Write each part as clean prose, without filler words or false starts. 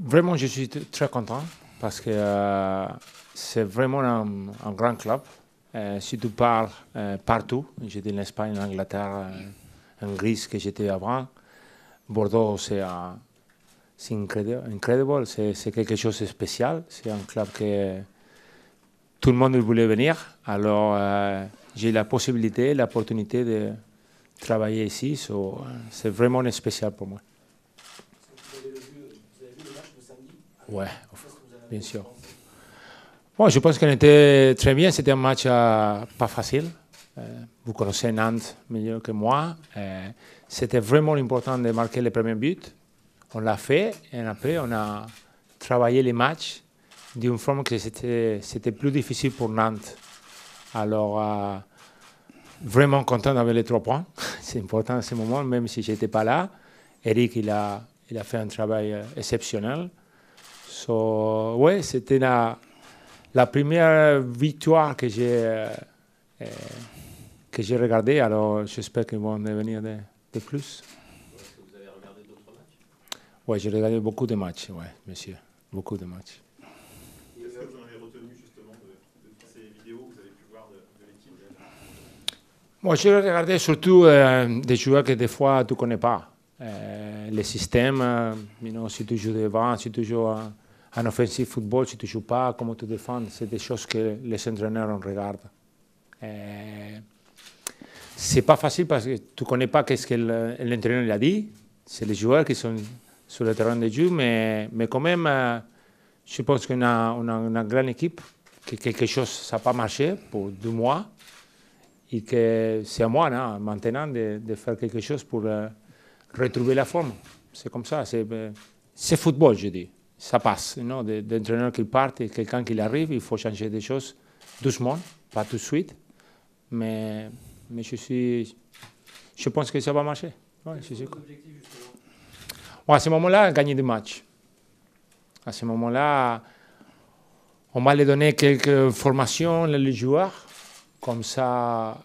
Vraiment, je suis très content parce que c'est vraiment un grand club. Si tu parles partout, j'étais en Espagne, en Angleterre, en Grèce que j'étais avant. Bordeaux, c'est incroyable, c'est quelque chose de spécial. C'est un club que tout le monde voulait venir. Alors, j'ai la possibilité, l'opportunité de travailler ici. C'est vraiment spécial pour moi. Vous avez vu le match de samedi? Ouais, Qu'est-ce que vous en avez bien sûr. pensé? Bon, je pense qu'on était très bien. C'était un match pas facile. Vous connaissez Nantes mieux que moi. C'était vraiment important de marquer le premier but. On l'a fait et après on a travaillé les matchs d'une forme que c'était plus difficile pour Nantes. Alors, vraiment content d'avoir les 3 points. C'est important à ce moment, même si je n'étais pas là. Eric, il a fait un travail exceptionnel. Ouais, c'était la première victoire que j'ai regardée. Alors, j'espère qu'ils vont devenir de plus. Est-ce que vous avez regardé d'autres matchs? Oui, j'ai regardé beaucoup de matchs, oui, monsieur. Beaucoup de matchs. Qu'est-ce que vous en avez retenu justement de toutes ces vidéos que vous avez pu voir de l'équipe? Moi, j'ai regardé surtout des joueurs que des fois tu ne connais pas. Les systèmes, si tu joues devant, si tu joues en offensive football, si tu ne joues pas, comment tu défends, c'est des choses que les entraîneurs regardent. C'est pas facile parce que tu ne connais pas qu'est-ce que l'entraîneur a dit. C'est les joueurs qui sont sur le terrain de jeu, mais quand même, je pense qu'on a une grande équipe, que quelque chose, ça n'a pas marché pour 2 mois, et que c'est à moi maintenant de faire quelque chose pour retrouver la forme. C'est comme ça, c'est football, je dis. Ça passe, d'entraîneur qui part et quelqu'un qui arrive, il faut changer des choses doucement, pas tout de suite, mais je pense que ça va marcher. Ouais, Quels sont vos objectifs justement? À ce moment-là, gagner des matchs. À ce moment-là, on va leur donner quelques formations les joueurs, comme ça,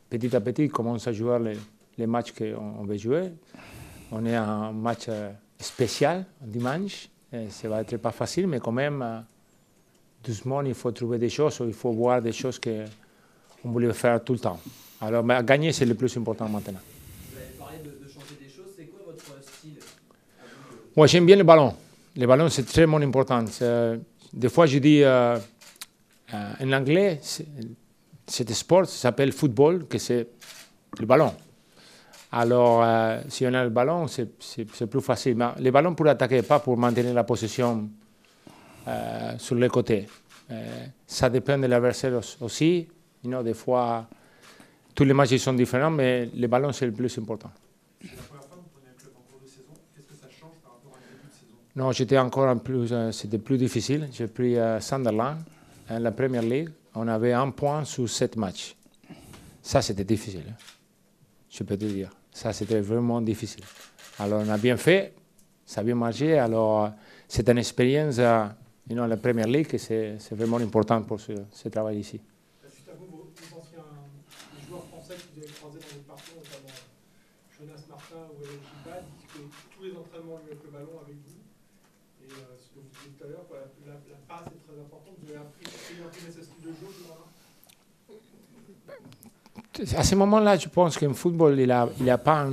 petit à petit, ils commencent à jouer les matchs qu'on veut jouer. On est un match spécial, dimanche. Ça va être pas facile, mais quand même, doucement, il faut trouver des choses, il faut voir des choses qu'on voulait faire tout le temps. Alors, gagner, c'est le plus important maintenant. Vous avez parlé de changer des choses. C'est quoi votre style à vous Moi, j'aime bien le ballon. Le ballon, c'est très important. Des fois, je dis en anglais, cet sport s'appelle football, que c'est le ballon. Alors, si on a le ballon, c'est plus facile. Mais le ballon pour attaquer, pas pour maintenir la possession sur les côtés. Ça dépend de l'adversaire aussi. Des fois, tous les matchs ils sont différents, mais le ballon, c'est le plus important. C'est la première fois que vous prenez un club en cours de saison. Qu'est-ce que ça change par rapport à un début de saison? Non, j'étais encore en plus, c'était plus difficile. J'ai pris Sunderland, la Premier League. On avait 1 point sur 7 matchs. Ça, c'était difficile. Je peux te dire. Ça, c'était vraiment difficile. Alors, on a bien fait. Ça a bien marché. Alors, c'est une expérience, la Premier League, et c'est vraiment important pour ce travail ici. Suite à vous, vos anciens joueurs français que vous avez croisés dans votre parcours, notamment Jonas Martin ou Eric Gilbert, disent que tous les entraînements jouent avec le ballon avec vous. Et ce que vous disiez tout à l'heure, la passe est très importante. Vous avez appris ce style de jeu, À ce moment-là, je pense qu'en football, il n'y a pas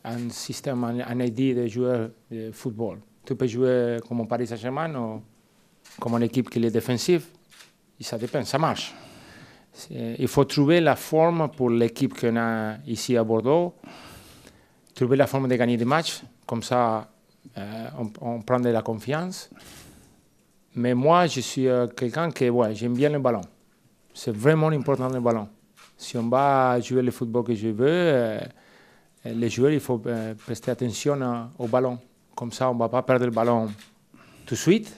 un système, un idée de joueur de football. Tu peux jouer comme au Paris Saint-Germain ou comme une équipe qui est défensive. Et ça dépend, ça marche. Il faut trouver la forme pour l'équipe qu'on a ici à Bordeaux, trouver la forme de gagner des matchs. Comme ça, on prend de la confiance. Mais moi, je suis quelqu'un qui, j'aime bien le ballon. C'est vraiment important le ballon. Si on va jouer le football que je veux, les joueurs, il faut prester attention au ballon. Comme ça, on ne va pas perdre le ballon tout de suite.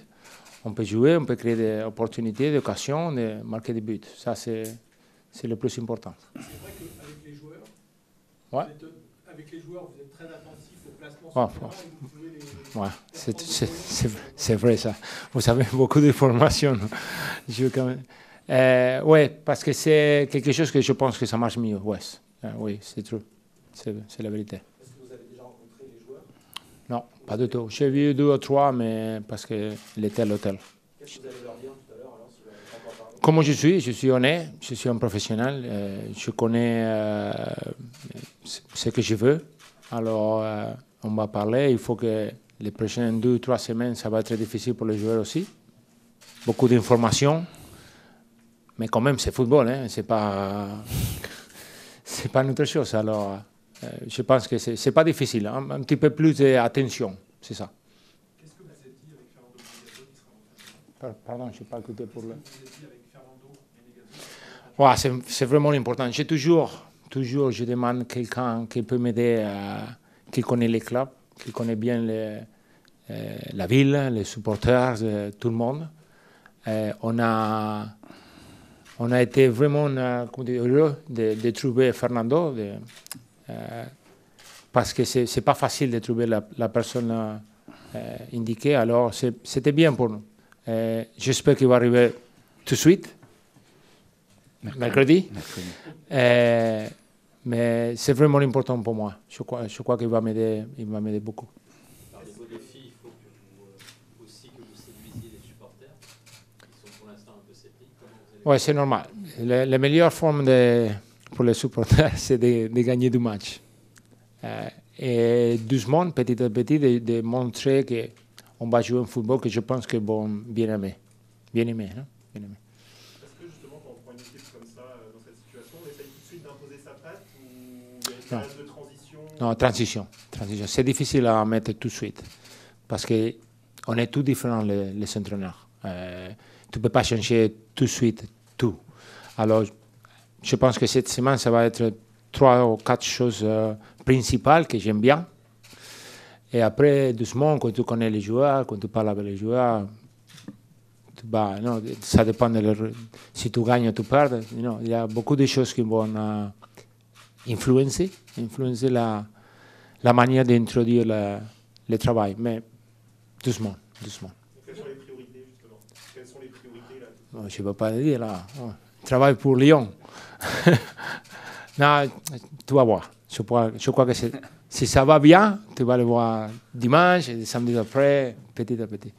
On peut jouer, on peut créer des opportunités, des occasions, de marquer des buts. Ça, c'est le plus important. C'est vrai qu'avec les joueurs, Ouais. vous êtes très attentif au placement sur le terrain et vous pouvez les... C'est vrai ça. Vous avez beaucoup d'informations. Oui, parce que c'est quelque chose que je pense que ça marche mieux. Oui, c'est true. C'est la vérité. Est-ce que vous avez déjà rencontré les joueurs? Non, pas du tout. J'ai vu 2 ou 3, mais parce qu'il était à l'hôtel. Qu'est-ce que vous allez leur dire tout à l'heure alors si vous n'avez pas encore parlé? Comment je suis honnête, je suis un professionnel, je connais ce que je veux. Alors, on va parler. Il faut que les prochaines 2 ou 3 semaines, ça va être très difficile pour les joueurs aussi. Beaucoup d'informations, mais quand même, c'est football, hein, c'est pas une autre chose. Alors, je pense que c'est pas difficile, hein, un petit peu plus d'attention, c'est ça. Qu'est-ce que vous êtes dit avec Fernando Menegazzo qui sera votre entraîneur? Pardon, je n'ai pas écouté pour le. Qu'est-ce que vous êtes dit avec Fernando Menegazzo? Ouais, c'est vraiment important. J'ai toujours, je demande quelqu'un qui peut m'aider, qui connaît les clubs, qui connaît bien la ville, les supporters, tout le monde. On a été vraiment heureux de trouver Fernando, parce que c'est pas facile de trouver la personne indiquée. Alors c'était bien pour nous. J'espère qu'il va arriver tout de suite. Mercredi. Mais c'est vraiment important pour moi. Je crois qu'il va m'aider beaucoup. Par des beaux défis, il faut que vous aussi que vous séduisiez les supporters qui sont pour l'instant un peu sceptiques. Oui, c'est normal. La meilleure forme pour les supporters, c'est de gagner du match. Et doucement, petit à petit, de montrer qu'on va jouer un football que je pense qu'ils vont bien aimer. Bien aimer, hein? Bien aimer. Est-ce que justement, quand on prend une équipe comme ça, dans cette situation, on essaye tout de suite d'imposer sa patte ou il y a une phase de transition? Non, transition. C'est difficile à mettre tout de suite parce qu'on est tous différents, les entraîneurs. Tu ne peux pas changer tout de suite tout. Alors, je pense que cette semaine, ça va être 3 ou 4 choses principales que j'aime bien. Et après, doucement, quand tu connais les joueurs, quand tu parles avec les joueurs, non, ça dépend si tu gagnes ou tu perds. Non, il y a beaucoup de choses qui vont influencer la manière d'introduire le travail, mais doucement. Quelles sont les priorités, justement? Quelles sont les priorités là? Je ne peux pas le dire là. Travail pour Lyon. Non, tu vas voir. Je crois que si ça va bien, tu vas le voir dimanche et samedi après, petit à petit.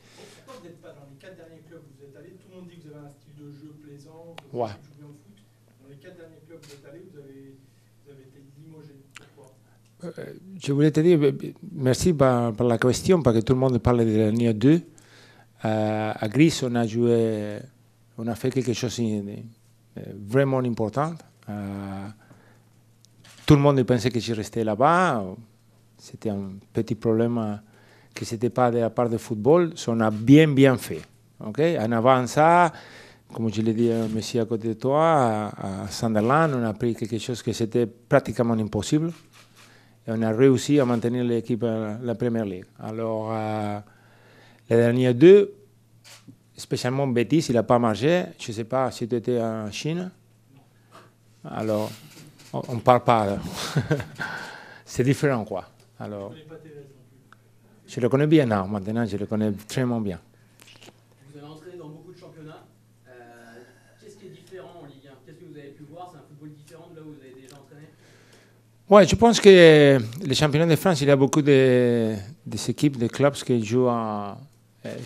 Pourquoi vous n'êtes pas dans les 4 derniers clubs où vous êtes allés? Tout le monde dit que vous avez un style de jeu plaisant, que vous Ouais. jouez bien au foot. Dans les 4 derniers clubs où vous êtes allés, vous avez été limogé. Pourquoi? Je voulais te dire merci pour la question, parce que tout le monde parle des derniers 2. À Gris, on a fait quelque chose de vraiment important. Tout le monde pensait que je restais là-bas. C'était un petit problème que ce n'était pas de la part du football. On a bien fait. Okay? En avant ça, comme je l'ai dit à monsieur à côté de toi, à Sunderland, on a pris quelque chose que c'était pratiquement impossible. Et on a réussi à maintenir l'équipe à la Premier League. Alors, les derniers 2, spécialement Betis, il n'a pas marché. Je ne sais pas si tu étais en Chine. Alors, on ne parle pas. C'est différent, quoi. Alors, Vous ne connaissez pas Thérèse non plus. je le connais bien, non. Maintenant, je le connais très bien. Vous avez entraîné dans beaucoup de championnats. Qu'est-ce qui est différent en Ligue 1? Qu'est-ce que vous avez pu voir? C'est un football différent de là où vous avez déjà entraîné? Oui, je pense que les championnats de France, il y a beaucoup des équipes, des clubs qui jouent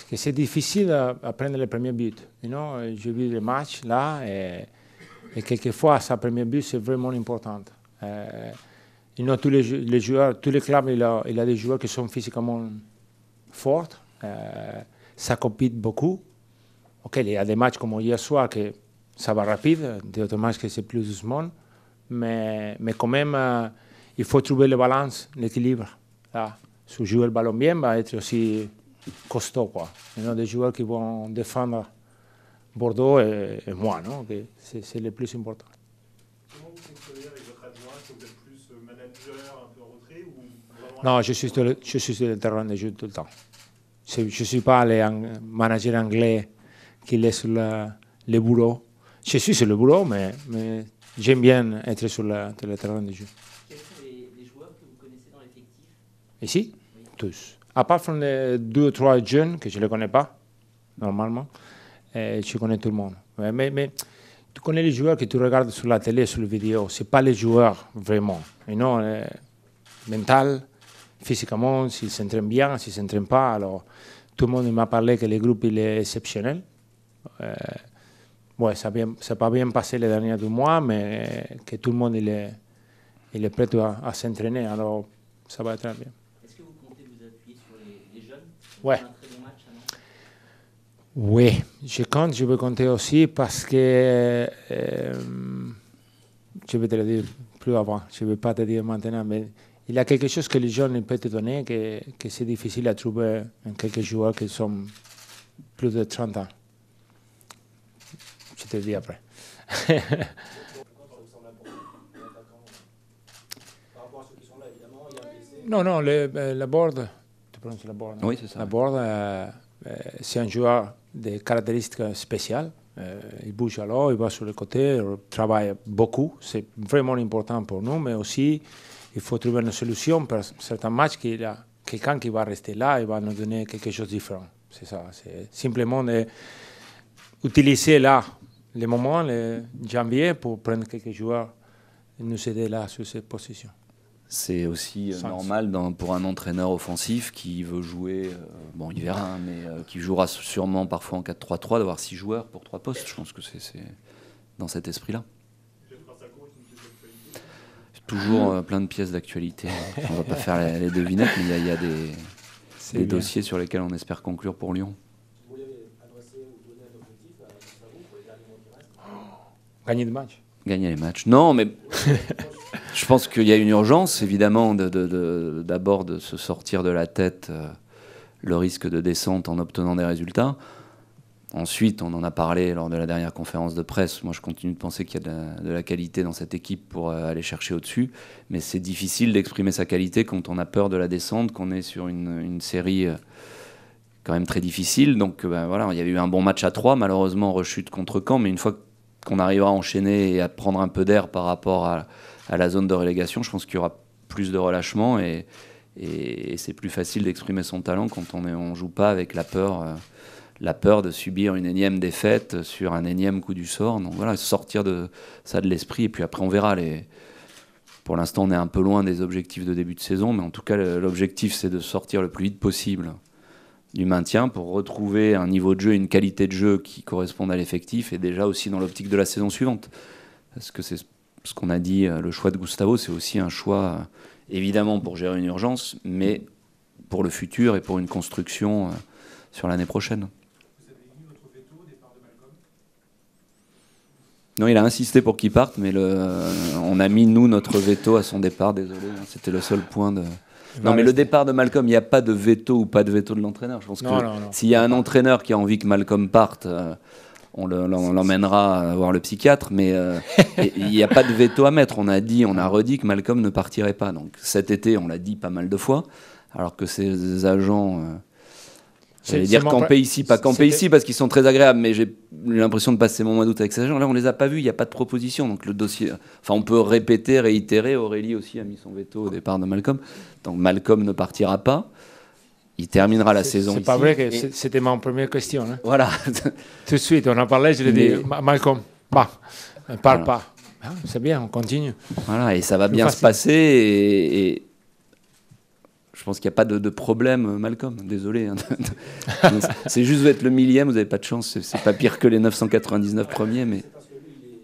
que c'est difficile à prendre le premier but. You know? J'ai vu les matchs là et quelquefois, sa premier but, c'est vraiment important. Tous les joueurs, tous les clubs, il a des joueurs qui sont physiquement forts. Ça compite beaucoup. Ok, il y a des matchs comme hier soir que ça va rapide, d'autres matchs que c'est plus doucement. Mais quand même, il faut trouver le balance, l'équilibre. Si jouer le ballon bien, va être aussi costaud, quoi. Il y a des joueurs qui vont défendre Bordeaux et moi, non? C'est le plus important. Comment vous fonctionnez avec votre adjoint? Est-ce que vous êtes plus manager, un peu en retrait ou Non, je suis sur le terrain de jeu tout le temps. Je ne suis pas le manager anglais qui est sur le bureau. Je suis sur le bureau, mais j'aime bien être sur le terrain de jeu. Quels sont les joueurs que vous connaissez dans l'effectif? Ici? Oui. Tous. À part les 2 ou 3 jeunes que je ne les connais pas, normalement, je connais tout le monde. Mais tu connais les joueurs que tu regardes sur la télé, sur les vidéos. Ce n'est pas les joueurs vraiment. Mental, physiquement, s'ils s'entraînent bien, s'ils ne s'entraînent pas. Alors, tout le monde m'a parlé que le groupe il est exceptionnel. Ouais, ça n'a pas bien passé les derniers 2 mois, mais que tout le monde il est prêt à s'entraîner. Alors, ça va être très bien. Est-ce que vous comptez vous appuyer sur les jeunes? Ouais. Un très bon match, non? Oui, je veux compter aussi parce que je vais te le dire plus avant, je ne vais pas te dire maintenant, mais il y a quelque chose que les jeunes peuvent te donner que c'est difficile à trouver en quelques joueurs qui sont plus de 30 ans. Je te le dis après. Non, non, la board, tu prononces la board? Oui, c'est ça. La board, c'est un joueur de caractéristiques spéciales. Il bouge alors, il va sur le côté, il travaille beaucoup. C'est vraiment important pour nous, mais aussi il faut trouver une solution pour certains matchs qu'il y a quelqu'un qui va rester là et va nous donner quelque chose de différent. C'est ça, c'est simplement utiliser là le moment, le janvier, pour prendre quelques joueurs et nous aider là sur cette position. C'est aussi normal pour un entraîneur offensif qui veut jouer, bon il verra, hein, mais qui jouera sûrement parfois en 4-3-3, d'avoir 6 joueurs pour 3 postes. Je pense que c'est dans cet esprit-là. Toujours plein de pièces d'actualité. On ne va pas faire les devinettes, mais il y a des dossiers sur lesquels on espère conclure pour Lyon. Vous voulez adresser ou donner un objectif à Gustavo pour les derniers mois qui restent? Gagner le match. Gagner les matchs. Non, mais je pense qu'il y a une urgence, évidemment, d'abord de se sortir de la tête le risque de descente en obtenant des résultats. Ensuite, on en a parlé lors de la dernière conférence de presse. Moi, je continue de penser qu'il y a de la qualité dans cette équipe pour aller chercher au-dessus. Mais c'est difficile d'exprimer sa qualité quand on a peur de la descente, qu'on est sur une série quand même très difficile. Donc, voilà, il y a eu un bon match à 3, malheureusement, rechute contre Caen. Mais une fois qu'on arrivera à enchaîner et à prendre un peu d'air par rapport à la zone de relégation, je pense qu'il y aura plus de relâchement et c'est plus facile d'exprimer son talent quand on ne joue pas avec la peur de subir une énième défaite sur un énième coup du sort. Donc voilà, sortir de ça de l'esprit et puis après on verra. Pour l'instant, on est un peu loin des objectifs de début de saison, mais en tout cas, l'objectif, c'est de sortir le plus vite possible du maintien pour retrouver un niveau de jeu, une qualité de jeu qui correspondent à l'effectif et déjà aussi dans l'optique de la saison suivante. Parce que c'est ce qu'on a dit, le choix de Gustavo, c'est aussi un choix, évidemment, pour gérer une urgence, mais pour le futur et pour une construction sur l'année prochaine. Vous avez mis votre veto au départ de Malcolm? Non, il a insisté pour qu'il parte, mais on a mis, nous, notre veto à son départ, désolé, hein, c'était le seul point de... Non, mais le départ de Malcolm, il n'y a pas de veto ou pas de veto de l'entraîneur. Je pense que s'il y a un entraîneur qui a envie que Malcolm parte, on l'emmènera voir le psychiatre, mais il n'y a pas de veto à mettre. On a redit que Malcolm ne partirait pas. Donc cet été, on l'a dit pas mal de fois, alors que ses agents... J'allais dire camper ici, pas camper ici parce qu'ils sont très agréables, mais j'ai l'impression de passer mon mois d'août avec ces agents. Là, on les a pas vus, il n'y a pas de proposition. Donc le dossier, enfin, on peut répéter, réitérer. Aurélie aussi a mis son veto au départ de Malcolm. Donc Malcolm ne partira pas. Il terminera la saison ici. C'est pas vrai que c'était ma première question. Hein. Voilà. Tout de suite, on en parlait, je lui ai dit, Malcolm, ne parle pas. Ah, c'est bien, on continue. Voilà, et ça va bien se passer et je pense qu'il n'y a pas de problème, Malcolm. Désolé. Hein. C'est juste vous êtes le millième, vous n'avez pas de chance. C'est pas pire que les 999 premiers. Mais... C'est parce que lui, il est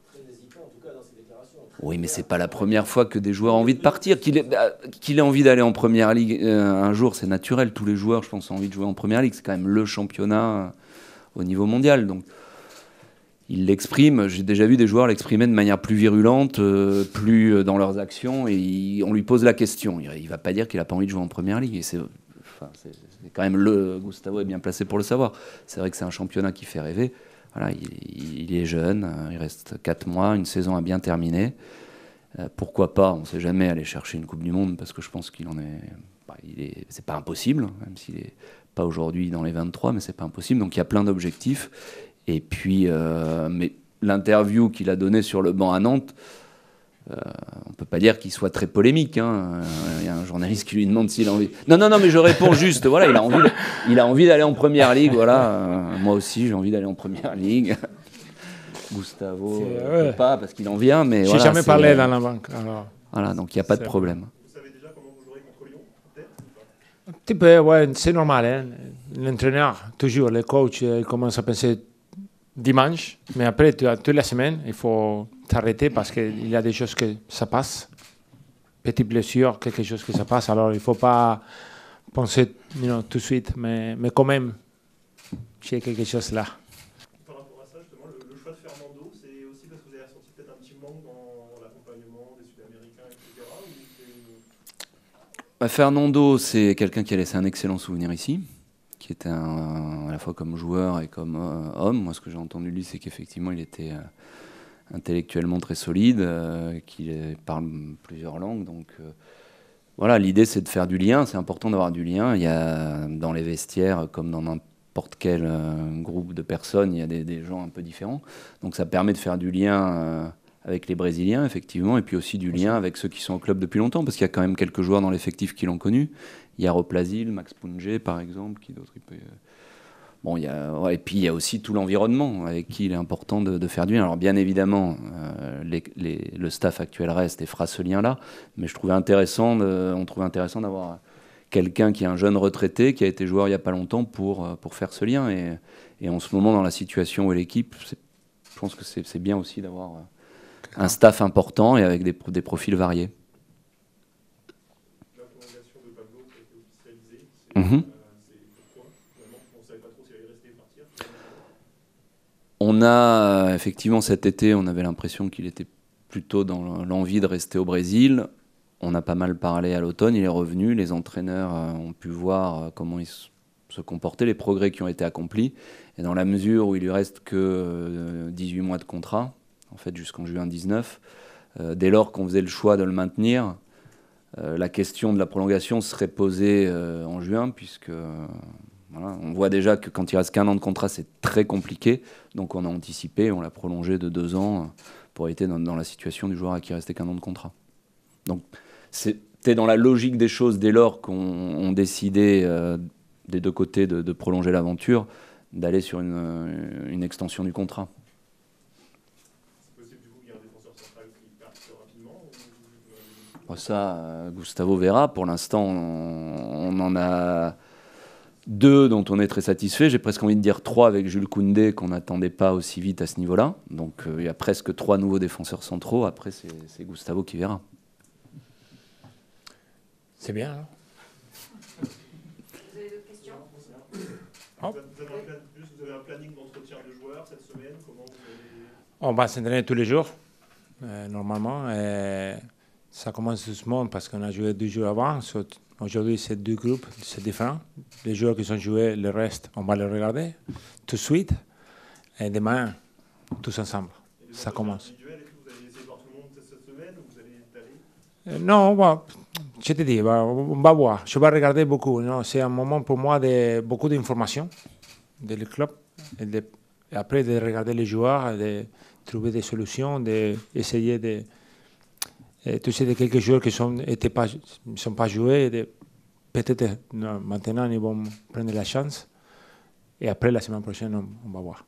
très hésitant, en tout cas dans ses déclarations. Oui, mais c'est pas la première fois que des joueurs ont envie de partir. Qu'il ait envie d'aller en première ligue un jour, c'est naturel. Tous les joueurs, je pense, ont envie de jouer en première ligue. C'est quand même le championnat au niveau mondial. Donc, il l'exprime. J'ai déjà vu des joueurs l'exprimer de manière plus virulente, plus dans leurs actions, et on lui pose la question. Il va pas dire qu'il a pas envie de jouer en première ligue. Et c'est quand même Gustavo est bien placé pour le savoir. C'est vrai que c'est un championnat qui fait rêver. Voilà, il est jeune, il reste 4 mois, une saison à bien terminer. Pourquoi pas, on ne sait jamais, aller chercher une Coupe du Monde, parce que je pense qu'il en est... c'est pas impossible, même s'il n'est pas aujourd'hui dans les 23, mais c'est pas impossible. Donc il y a plein d'objectifs. Et puis, mais l'interview qu'il a donnée sur le banc à Nantes, on ne peut pas dire qu'il soit très polémique. Hein. Il y a un journaliste qui lui demande s'il a envie... Non, mais je réponds juste. Voilà, il a envie d'aller en première ligue. Voilà, moi aussi, j'ai envie d'aller en première ligue. Gustavo, pas parce qu'il en vient, mais j'ai voilà, jamais parlé dans la banque. Alors, voilà, donc il n'y a pas de problème. Vous savez déjà comment vous jouerez contre Lyon? Un petit peu, ouais, c'est normal. Hein. L'entraîneur, toujours, le coach, il commence à penser dimanche, mais après, toute la semaine, il faut t'arrêter parce qu'il y a des choses que ça passe. Petite blessure, quelque chose que ça passe. Alors, il ne faut pas penser tout de suite, mais quand même, j'ai quelque chose là. Par rapport à ça, justement, le choix de Fernando, c'est aussi parce que vous avez ressenti peut-être un petit manque dans l'accompagnement des Sud-Américains, etc. Fernando, c'est quelqu'un qui a laissé un excellent souvenir ici, qui était à la fois comme joueur et comme homme. Moi, ce que j'ai entendu de lui, c'est qu'effectivement, il était intellectuellement très solide, qu'il parle plusieurs langues. Donc voilà, l'idée, c'est de faire du lien. C'est important d'avoir du lien. Il y a dans les vestiaires, comme dans n'importe quel groupe de personnes, il y a des gens un peu différents. Donc ça permet de faire du lien avec les Brésiliens, effectivement, et puis aussi du lien avec ceux qui sont au club depuis longtemps, parce qu'il y a quand même quelques joueurs dans l'effectif qui l'ont connu. Il y a Roplasil, Max Punge, par exemple, qui d'autres Bon, et puis il y a aussi tout l'environnement avec qui il est important de faire du lien. Alors bien évidemment, le staff actuel reste et fera ce lien-là, mais on trouvait intéressant d'avoir quelqu'un qui est un jeune retraité, qui a été joueur il n'y a pas longtemps pour faire ce lien. Et en ce moment, dans la situation où est l'équipe, je pense que c'est bien aussi d'avoir un staff important et avec des profils variés. La prolongation de Pablo qui a été officialisée, c'est pourquoi finalement, on ne savait pas trop s'il allait rester ou partir. On a, effectivement, cet été, on avait l'impression qu'il était plutôt dans l'envie de rester au Brésil. On a pas mal parlé à l'automne, il est revenu, les entraîneurs ont pu voir comment il se comportait, les progrès qui ont été accomplis. Et dans la mesure où il lui reste que 18 mois de contrat, en fait jusqu'en juin 19, dès lors qu'on faisait le choix de le maintenir, la question de la prolongation serait posée en juin, puisque voilà, on voit déjà que quand il reste qu'un an de contrat, c'est très compliqué. Donc on a anticipé, on l'a prolongé de 2 ans pour éviter dans la situation du joueur à qui restait qu'un an de contrat. Donc c'était dans la logique des choses dès lors qu'on décidait des deux côtés de prolonger l'aventure, d'aller sur une extension du contrat. C'est possible du coup qu'il y ait un défenseur central qui parte rapidement Ça, Gustavo Vera, pour l'instant, on en a 2 dont on est très satisfait. J'ai presque envie de dire 3 avec Jules Koundé, qu'on n'attendait pas aussi vite à ce niveau-là. Donc il y a presque 3 nouveaux défenseurs centraux. Après, c'est Gustavo qui verra. C'est bien. Hein? Vous avez d'autres questions? Vous avez un planning d'entretien de joueurs cette semaine? Comment vous allez... On va s'entraîner tous les jours, normalement. Ça commence doucement parce qu'on a joué 2 jours avant. Aujourd'hui, c'est 2 groupes, c'est différent. Les joueurs qui sont joués, le reste, on va les regarder tout de suite. Et demain, tous ensemble. Ça commence. Vous allez essayer de voir tout le monde cette semaine ou vous allez étaler? Non, bon, je te dis, on va voir. Je vais regarder beaucoup. C'est un moment pour moi de beaucoup d'informations du club. Et après, de regarder les joueurs, de trouver des solutions, d'essayer de toucher de quelques joueurs qui ne sont pas joués. Peut-être maintenant, ils vont prendre la chance. Et après, la semaine prochaine, on va voir.